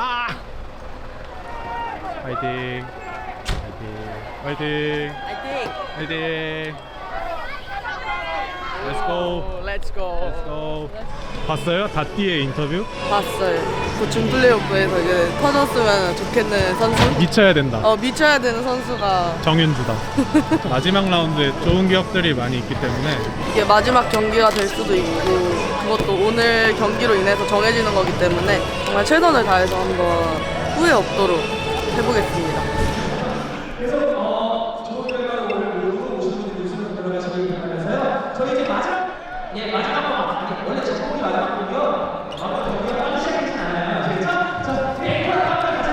아! 화이팅! 화이팅! 화이팅! 화이팅! Let's go! Let's go. Let's go! 봤어요? 다띠의 인터뷰? 봤어요. 보충 플레이오프에서 이제 터졌으면 좋겠는 선수? 미쳐야 된다. 미쳐야 되는 선수가 정윤주다. 마지막 라운드에 좋은 기억들이 많이 있기 때문에 이게 마지막 경기가 될 수도 있고 그것도 오늘 경기로 인해서 정해지는 거기 때문에 정말 최선을 다해서 한번 후회 없도록 해보겠습니다. 좋은 결과로 오늘 모두 오시는 분들이 우승으로 들어가시길 바라면서요. 저희 이제 마지막 번 원래 작곡이 마지막 곡이요. 아마 경기가 빨리 시작되진 않아요. 아시겠죠? 자, 앵콜 가자.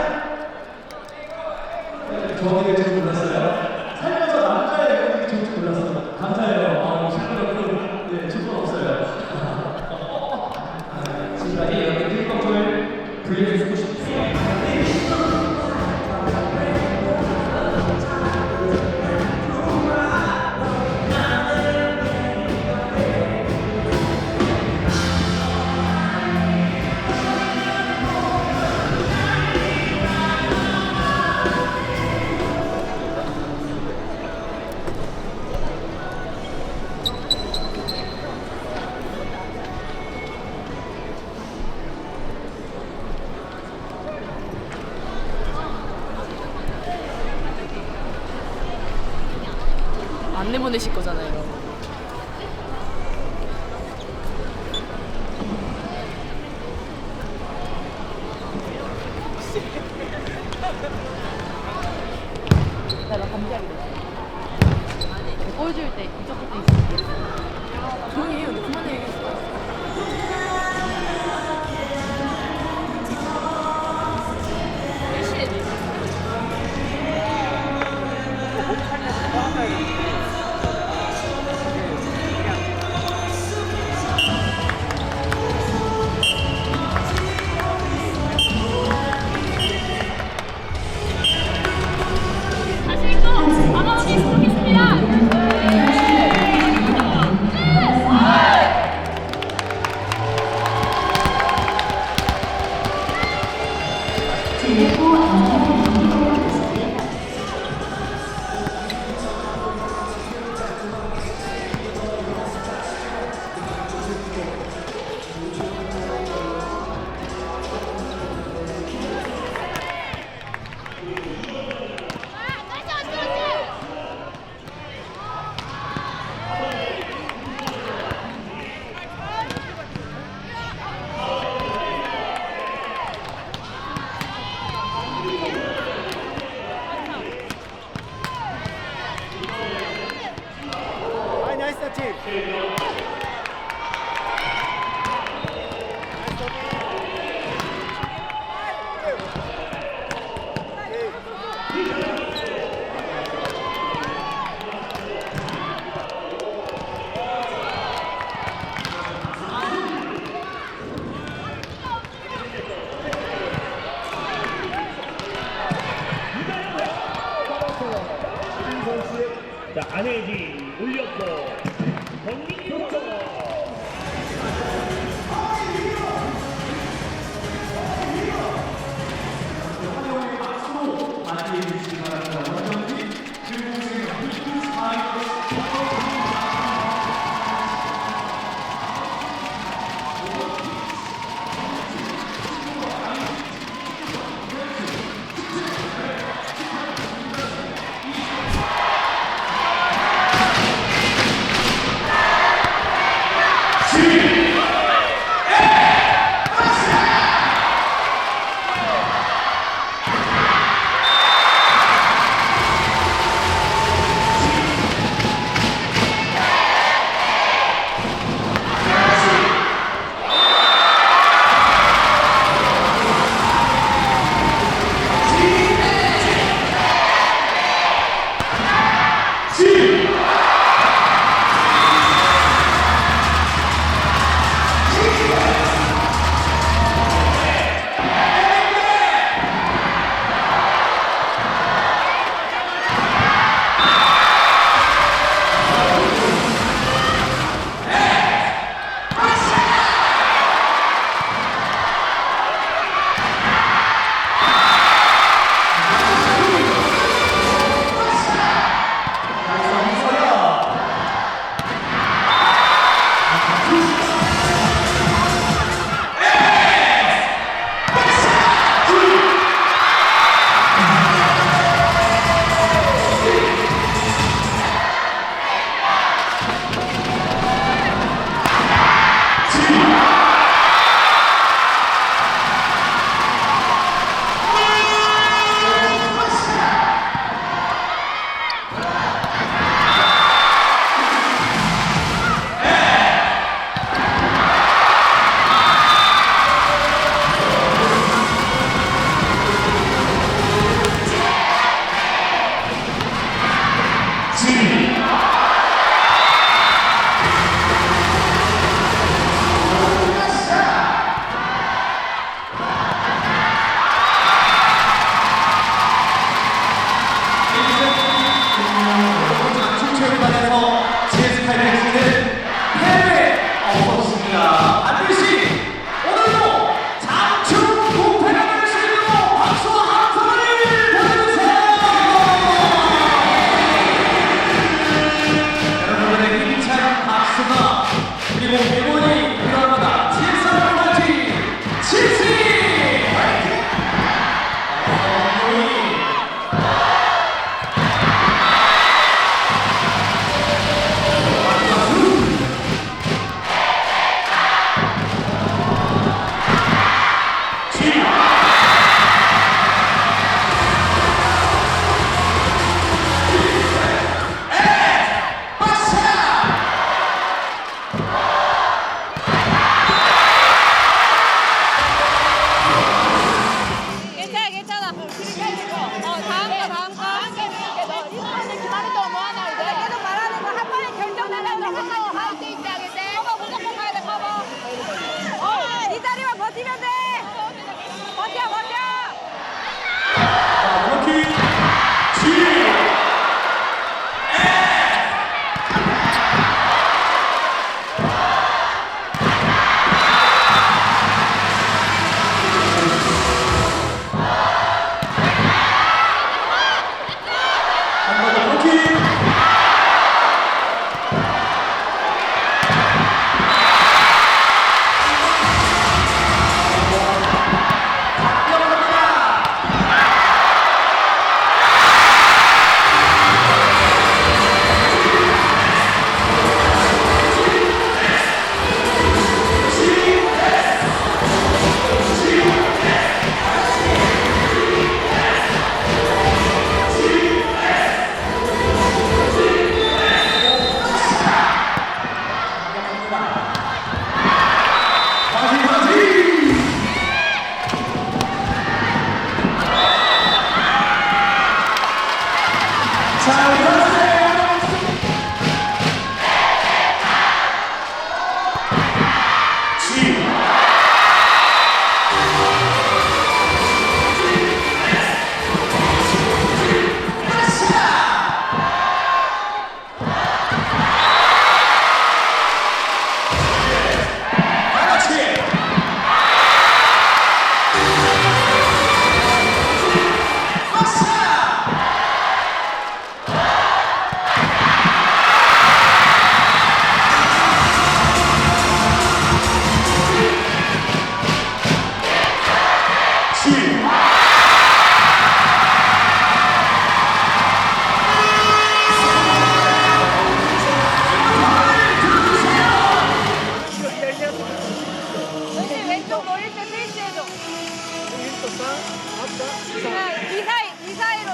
조합이 될줄 몰랐어요. 살면서 남자의 연극이 좋을 줄 몰랐어요. 감사해요. 시끄럽고 네, 조건 없어요. 지금까지 연극 힐컵을 분리해주고 싶습니다. 안 내보내실 거잖아요. 나 감기하게 됐어. 골 줄 때 이쪽 끝에 있어. 조용히 해요. 그만해. 다시 또 바로 오겠습니다. 이 사이로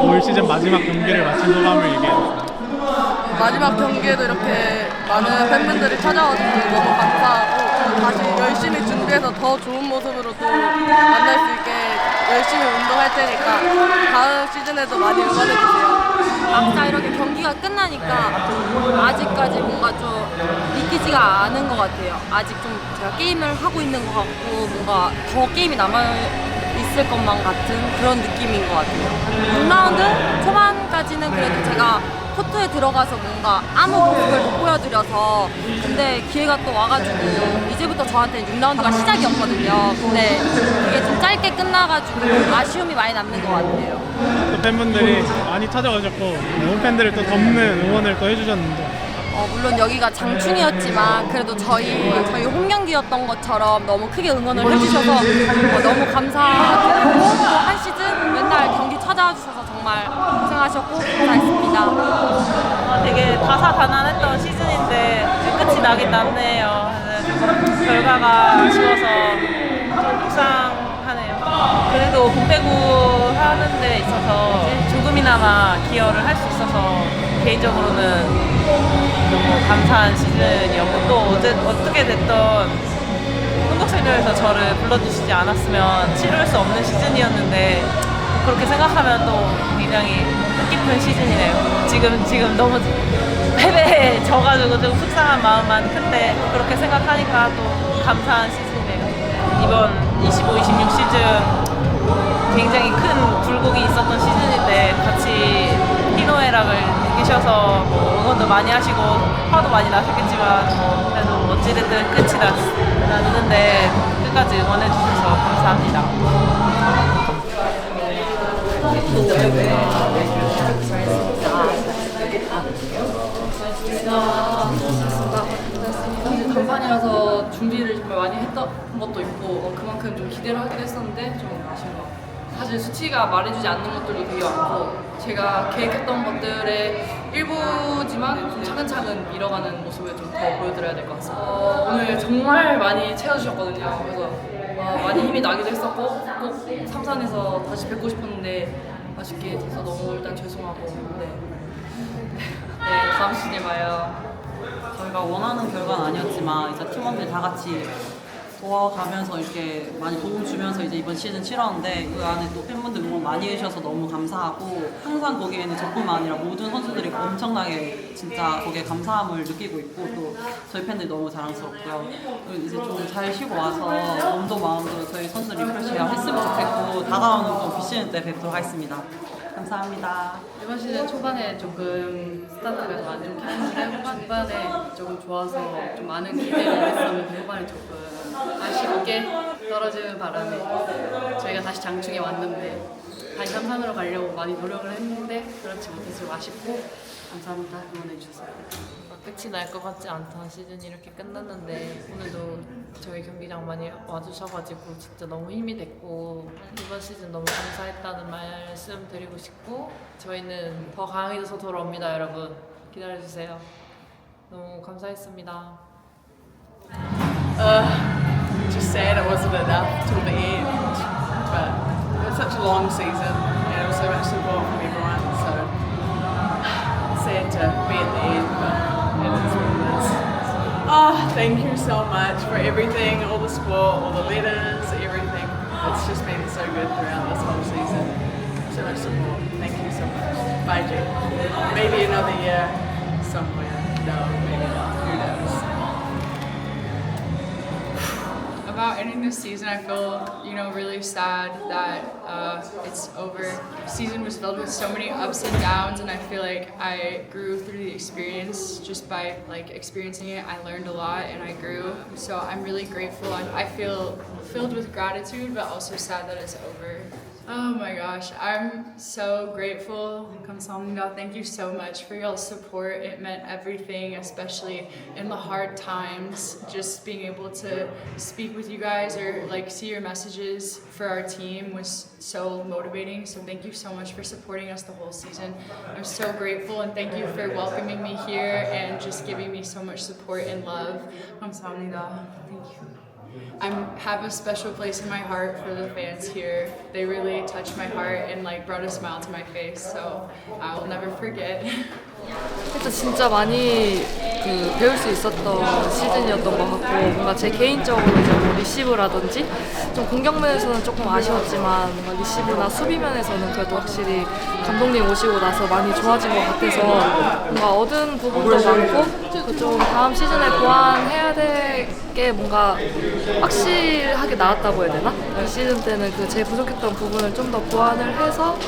올 시즌 마지막 경기를 마친 소감을 얘기해주세요. 마지막 경기에도 이렇게 많은 팬분들이 찾아와줘서 너무 감사하고 다시 열심히 준비해서 더 좋은 모습으로 또 만날 수 있게 열심히 운동할 테니까 다음 시즌에도 많이 응원해주세요. 막상 이렇게 경기가 끝나니까 아직까지 뭔가 좀 믿기지가 않은 것 같아요. 아직 좀 제가 게임을 하고 있는 것 같고 뭔가 더 게임이 남아있을 것만 같은 그런 느낌인 것 같아요. 6라운드 초반까지는 그래도 제가 코트에 들어가서 뭔가 아무 모습을 못 보여드려서 근데 기회가 또 와가지고 이제부터 저한테는 6라운드가 시작이었거든요. 근데 그게 좀 짧게 끝나가지고 아쉬움이 많이 남는 것 같아요. 또 팬분들이 많이 찾아오셨고 홈팬들을 또 덮는 응원을 또 해주셨는데 물론 여기가 장충이었지만 그래도 저희 홈 경기였던 것처럼 너무 크게 응원을 해주셔서 너무 감사드리고 또 한 시즌 맨날 경기 찾아와 주셔서 정말 고생하셨고 감사했습니다. 되게 다사다난했던 시즌인데 끝이 나긴 났네요. 결과가 아쉬워서 좀 속상하네요. 그래도 공배구 하는 데 있어서 조금이나마 기여를 할 수 있어서 개인적으로는 너무 감사한 시즌이었고 또 어떻게 됐던 흥국생명에서 저를 불러주시지 않았으면 치룰 수 없는 시즌이었는데 그렇게 생각하면 또 굉장히 뜻깊은 시즌이네요. 지금 너무 패배에 져가지고 좀 속상한 마음만 큰데 그렇게 생각하니까 또 감사한 시즌이네요. 이번 25, 26 시즌 굉장히 큰 굴곡이 있었던 시즌인데 같이 희노애락을 느끼셔서 뭐 응원도 많이 하시고 화도 많이 나셨겠지만 그래도 어찌됐든 끝이 났는데 끝까지 응원해주셔서 감사합니다. 사실 간판이라서 준비를 정말 많이 했던 것도 있고 그만큼 좀 기대를 하기도 했었는데 좀 아쉬운 것 같아요. 사실 수치가 말해주지 않는 것들도 되게 많고 제가 계획했던 것들의 일부지만 좀 차근차근 밀어가는 모습을 좀 더 보여드려야 될 것 같습니다. 오늘 정말 많이 채워주셨거든요. 그래서 많이 힘이 나기도 했었고 꼭 삼산에서 다시 뵙고 싶었는데 아쉽게 돼서 너무 일단 죄송하고 네, 다음 시즌에 봐요. 저희가 원하는 결과는 아니었지만 이제 팀원들 다 같이 도와가면서 이렇게 많이 도움 주면서 이제 이번 시즌 치렀는데 그 안에 또 팬분들 응원 많이 해주셔서 너무 감사하고 항상 거기에는 저뿐만 아니라 모든 선수들이 엄청나게 진짜 거기에 감사함을 느끼고 있고 또 저희 팬들이 너무 자랑스럽고요. 그리고 이제 좀 잘 쉬고 와서 몸도 마음도 저희 선수 리프레시 했으면 좋겠고 다가오는 또 비시즌 때 뵙도록 하겠습니다. 감사합니다. 이번 시즌 초반에 조금 스타트가 좀 안 좋긴 한데 중반에 조금 좋아서 좀 많은 기대를 했었는데 후반에 조금 아쉽게 떨어지는 바람에 저희가 다시 장충에 왔는데 다시 삼산으로 가려고 많이 노력을 했는데 그렇지 못해서 좀 아쉽고 감사합니다. 응원해 주셔서. 끝이 날 것 같지 않던 시즌이 이렇게 끝났는데 오늘도 저희 경기장 많이 와주셔가지고 진짜 너무 힘이 됐고 이번 시즌 너무 감사했다는 말씀 드리고 싶고 저희는 더 강해져서 돌아옵니다. 여러분 기다려주세요. 너무 감사했습니다. Just sad it wasn't enough till the end, but it was such a long season and it was so much support from thank you so much for everything, all the support, all the letters, everything. It's just been so good throughout this whole season. So much support. Thank you so much. Bye, G. Maybe another year somewhere. No, maybe not. Who knows? About ending this season, I feel, really sad that it's over. The season was filled with so many ups and downs, and I feel like I grew through the experience. Just by experiencing it, I learned a lot and I grew. So I'm really grateful. I feel filled with gratitude, but also sad that it's over. Oh my gosh, I'm so grateful. 감사합니다. Thank you so much for your support. It meant everything, especially in the hard times. Just being able to speak with you guys or see your messages for our team was so motivating. So thank you so much for supporting us the whole season. I'm so grateful, and thank you for welcoming me here and just giving me so much support and love. 감사합니다. Thank you. I have a special place in my heart for the fans here. They really touched my heart and brought a smile to my face, so I will never forget. 일단 진짜 많이 배울 수 있었던 시즌이었던 것 같고, 뭔가 제 개인적으로 이제 뭐 리시브라든지 좀 공격면에서는 조금 아쉬웠지만 뭔가 리시브나 수비면에서는 그래도 확실히 감독님 오시고 나서 많이 좋아진 것 같아서 뭔가 얻은 부분도 많고, 좀 다음 시즌에 보완해야 될 게 뭔가 확실하게 나왔다고 해야 되나? 이 시즌 때는 제 부족했던 부분을 좀 더 보완을 해서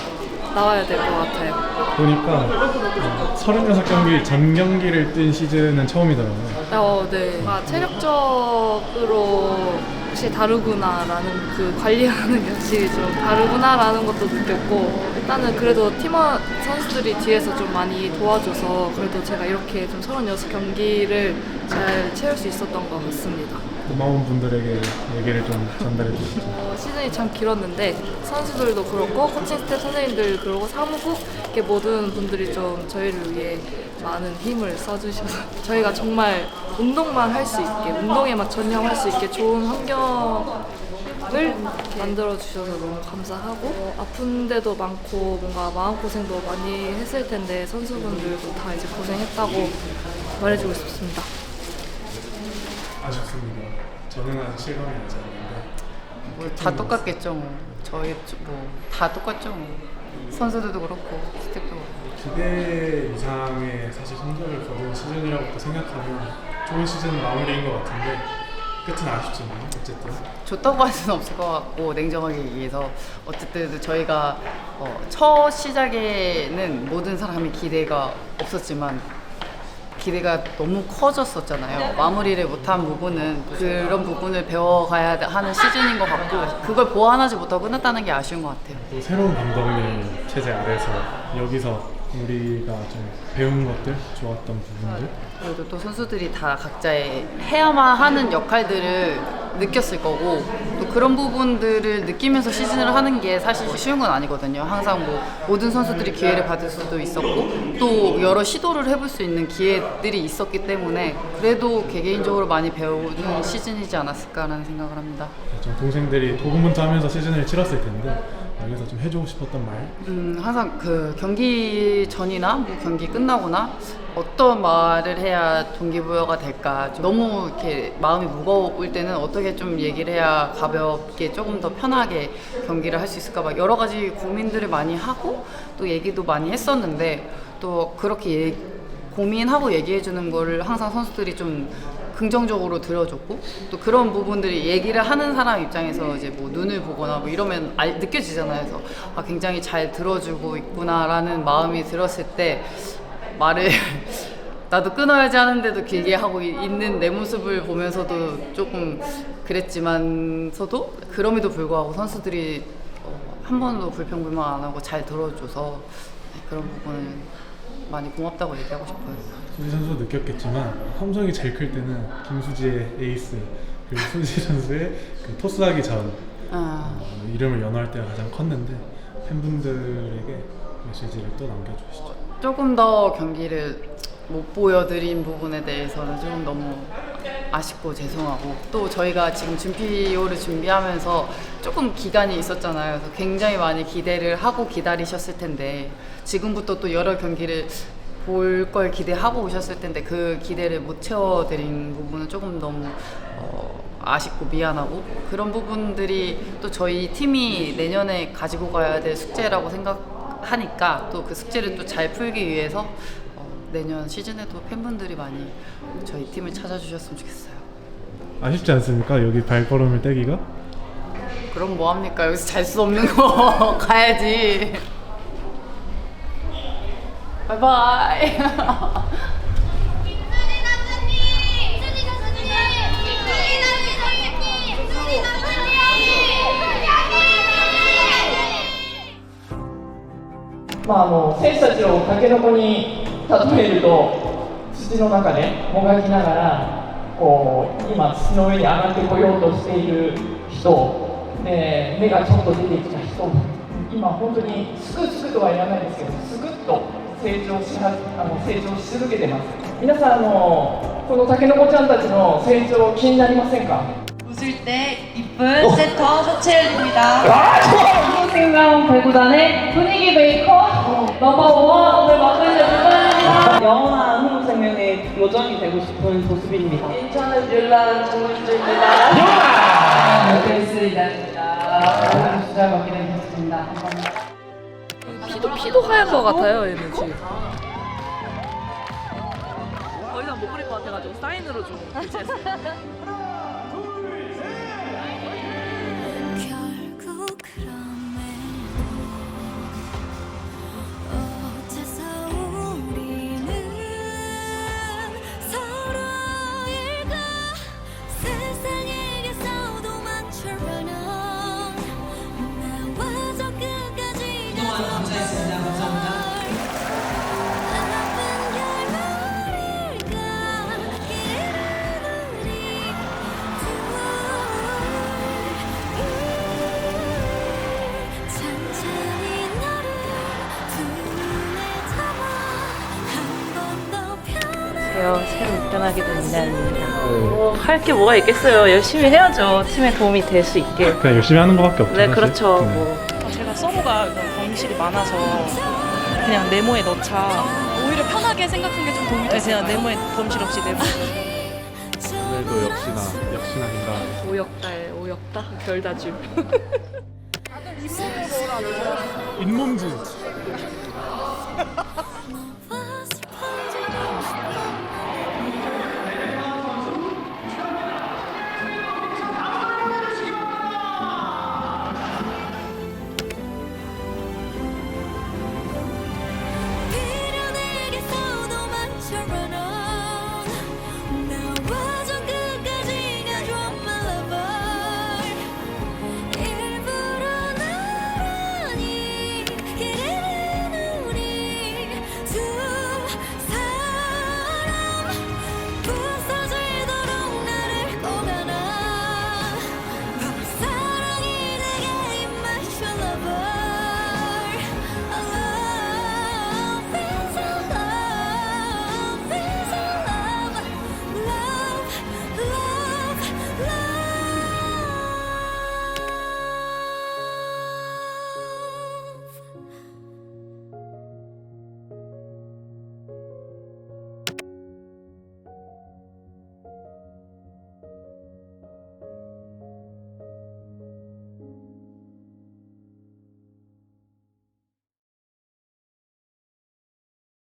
나와야 될 것 같아요. 보니까 36경기 전 경기를 뛴 시즌은 처음이더라고요. 네. 체력적으로 확실히 다르구나라는 관리하는 게 확실히 좀 다르구나라는 것도 느꼈고, 일단은 그래도 팀원 선수들이 뒤에서 좀 많이 도와줘서 그래도 제가 이렇게 좀 36경기를 잘 채울 수 있었던 것 같습니다. 고마운 분들에게 얘기를 좀 전달해 주시죠. 시즌이 참 길었는데 선수들도 그렇고 코칭 스태프 선생님들 그리고 사무국 이렇게 모든 분들이 좀 저희를 위해 많은 힘을 써주셔서 저희가 정말 운동만 할 수 있게, 운동에만 전념할 수 있게 좋은 환경을 만들어 주셔서 너무 감사하고, 아픈 데도 많고 뭔가 마음고생도 많이 했을 텐데 선수분들도 다 이제 고생했다고 말해주고 싶습니다. 아쉽습니다. 저는 아직 실감이 나지 않는데. 다 똑같겠죠. 저희 다 똑같죠. 선수들도 그렇고 스태프도 그렇고. 기대 이상의 사실 성적을 거둔 시즌이라고 생각하면 좋은 시즌 마무리인 것 같은데 끝은 아쉽지만 어쨌든 좋다고 할 수는 없을 것 같고, 냉정하게 얘기해서 어쨌든 저희가 첫 시작에는 모든 사람이 기대가 없었지만 기대가 너무 커졌었잖아요. 마무리를 못한 부분은 그런 부분을 배워가야 하는 시즌인 것 같고, 그걸 보완하지 못하고 끝났다는 게 아쉬운 것 같아요. 또 새로운 감독님 체제 아래서 여기서 우리가 좀 배운 것들, 좋았던 부분들, 그래도 또 선수들이 다 각자의 해야만 하는 역할들을 느꼈을 거고, 또 그런 부분들을 느끼면서 시즌을 하는 게 사실 쉬운 건 아니거든요. 항상 모든 선수들이 기회를 받을 수도 있었고 또 여러 시도를 해볼 수 있는 기회들이 있었기 때문에 그래도 개개인적으로 많이 배우는 시즌이지 않았을까라는 생각을 합니다. 좀 동생들이 고군분투하면서 시즌을 치렀을 텐데 여기서 좀 해주고 싶었던 말? 항상 경기 전이나 경기 끝나거나 어떤 말을 해야 동기부여가 될까, 너무 이렇게 마음이 무거울 때는 어떻게 좀 얘기를 해야 가볍게 조금 더 편하게 경기를 할 수 있을까, 막 여러 가지 고민들을 많이 하고 또 얘기도 많이 했었는데, 또 그렇게 고민하고 얘기해 주는 거를 항상 선수들이 좀 긍정적으로 들어줬고, 또 그런 부분들이 얘기를 하는 사람 입장에서 이제 눈을 보거나 이러면 느껴지잖아요. 그래서 굉장히 잘 들어주고 있구나라는 마음이 들었을 때 말을 나도 끊어야지 하는데도 길게 하고 있는 내 모습을 보면서도 조금 그랬지만서도, 그럼에도 불구하고 선수들이 한 번도 불평불만 안 하고 잘 들어줘서 그런 부분을 많이 고맙다고 얘기하고 싶어요. 수지 선수도 느꼈겠지만 함성이 제일 클 때는 김수지의 에이스 그리고 수지 선수의 토스하기 전 이름을 연호할 때가 가장 컸는데, 팬분들에게 메시지를 또 남겨주시죠. 조금 더 경기를 못 보여드린 부분에 대해서는 조금 너무 아쉽고 죄송하고, 또 저희가 지금 준비호를 준비하면서 조금 기간이 있었잖아요. 그래서 굉장히 많이 기대를 하고 기다리셨을 텐데 지금부터 또 여러 경기를 볼 걸 기대하고 오셨을 텐데 그 기대를 못 채워드린 부분은 조금 너무 아쉽고 미안하고, 그런 부분들이 또 저희 팀이 내년에 가지고 가야 될 숙제라고 생각하니까 또 그 숙제를 또 잘 풀기 위해서 내년 시즌에도 팬분들이 많이 저희 팀을 찾아주셨으면 좋겠어요. 아쉽지 않습니까? 여기 발걸음을 떼기가? 그럼 뭐합니까? 여기서 잘 수 없는 거 가야지. 바이바이.選手たちをタケノコに例えると、土の中でもがきながらこう今土の上に上がってこようとしている人、芽がちょっと出てきた人、今本当にすくすくとは言わないですけど、すくっと成長し続けてます。皆さんこのタケノコちゃんたちの成長気になりませんか？ 웃을 때 이쁜 세터 서채연입니다. 생강 배구단의 분위기 메이커 넘버원 오늘 맡고 있는 누나입니다. 영원한 한국생명의 요정이 되고 싶은 조수빈입니다. 인천은 율란 정윤주입니다. 율란! 베이스 이단입니다. 주자 맡게 된 교수입니다. 피도 하얀 것 같아요, 얘는 지금. 더 이상 못 그릴 것 같아가지고 사인으로 좀 교체했어요. 결국 어째서 우리는 서로일까? 세상에게서도 많지만 나와 저 끝까지 그동안 감사했습니다. 감사합니다. 새로 입단하게 된 이나입니다. 할 게 뭐가 있겠어요. 열심히 해야죠. 팀에 도움이 될 수 있게. 그냥 열심히 하는 거밖에 없죠. 네, 사실. 그렇죠. 네. 뭐. 제가 서브가 범실이 많아서 그냥 네모에 넣자. 오히려 편하게 생각한 게 좀 도움이 됐어요. 그냥 네모에 범실 없이 네모. 오늘도 역시나 된다. 오역달, 별다줌. 잇몸질.